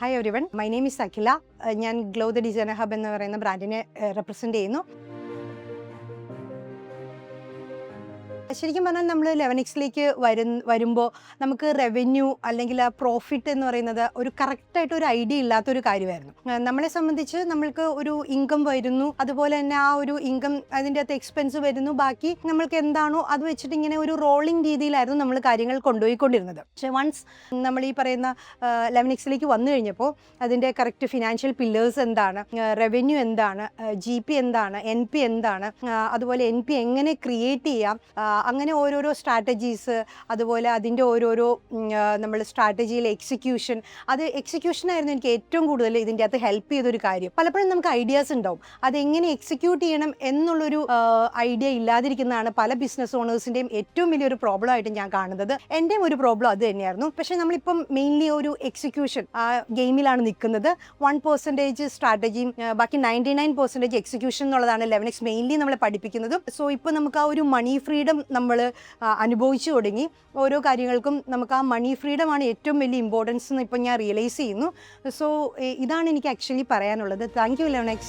Hi everyone, my name is Akhila. ഞാൻ glow the designer hub എന്ന് പറയുന്ന ബ്രാൻഡിനെ റെപ്രസെൻ്റ് ചെയ്യുന്നു. ശരിക്കും പറഞ്ഞാൽ നമ്മൾ 11Xലേക്ക് വരുമ്പോൾ നമുക്ക് റവന്യൂ അല്ലെങ്കിൽ ആ പ്രോഫിറ്റ് എന്ന് പറയുന്നത് ഒരു കറക്റ്റായിട്ട് ഒരു ഐഡിയ ഇല്ലാത്തൊരു കാര്യമായിരുന്നു. നമ്മളെ സംബന്ധിച്ച് നമ്മൾക്ക് ഒരു ഇൻകം വരുന്നു, അതുപോലെ തന്നെ ആ ഒരു ഇൻകം അതിൻ്റെ അകത്ത് എക്സ്പെൻസ് വരുന്നു, ബാക്കി നമ്മൾക്ക് എന്താണോ അത് വെച്ചിട്ട് ഇങ്ങനെ ഒരു റോളിംഗ് രീതിയിലായിരുന്നു നമ്മൾ കാര്യങ്ങൾ കൊണ്ടുപോയിക്കൊണ്ടിരുന്നത്. പക്ഷേ വൺസ് നമ്മൾ ഈ പറയുന്ന 11Xലേക്ക് വന്നു കഴിഞ്ഞപ്പോൾ അതിൻ്റെ കറക്റ്റ് ഫിനാൻഷ്യൽ പില്ലേഴ്സ് എന്താണ്, റവന്യൂ എന്താണ്, GP എന്താണ്, NP എന്താണ്, അതുപോലെ NP എങ്ങനെ ക്രിയേറ്റ് ചെയ്യാം, അങ്ങനെ ഓരോരോ സ്ട്രാറ്റജീസ്, അതുപോലെ അതിൻ്റെ ഓരോരോ നമ്മൾ സ്ട്രാറ്റജിയിൽ എക്സിക്യൂഷനായിരുന്നു എനിക്ക് ഏറ്റവും കൂടുതൽ ഇതിൻ്റെ അകത്ത് ഹെൽപ്പ് ചെയ്തൊരു കാര്യം. പലപ്പോഴും നമുക്ക് ഐഡിയാസ് ഉണ്ടാവും, അതെങ്ങനെ എക്സിക്യൂട്ട് ചെയ്യണം എന്നുള്ളൊരു ഐഡിയ ഇല്ലാതിരിക്കുന്നതാണ് പല ബിസിനസ് ഓണേഴ്സിൻ്റെയും ഏറ്റവും വലിയൊരു പ്രോബ്ലം ആയിട്ട് ഞാൻ കാണുന്നത്. എൻ്റെയും ഒരു പ്രോബ്ലം അത് തന്നെയായിരുന്നു. പക്ഷേ നമ്മളിപ്പം മെയിൻലി ഒരു എക്സിക്യൂഷൻ ആ ഗെയിമിലാണ് നിൽക്കുന്നത്. 1% സ്ട്രാറ്റജിയും ബാക്കി 99% എക്സിക്യൂഷൻ എന്നുള്ളതാണ് 11X മെയിൻലി നമ്മളെ പഠിപ്പിക്കുന്നത്. സോ ഇപ്പോൾ നമുക്ക് ആ ഒരു മണി ഫ്രീഡം നമ്മൾ അനുഭവിച്ചു തുടങ്ങി. ഓരോ കാര്യങ്ങൾക്കും നമുക്ക് ആ മണി ഫ്രീഡമാണ് ഏറ്റവും വലിയ ഇമ്പോർട്ടൻസ് എന്ന് ഇപ്പം ഞാൻ റിയലൈസ് ചെയ്യുന്നു. സോ ഇതാണ് എനിക്ക് ആക്ച്വലി പറയാനുള്ളത്. Thank you 11X.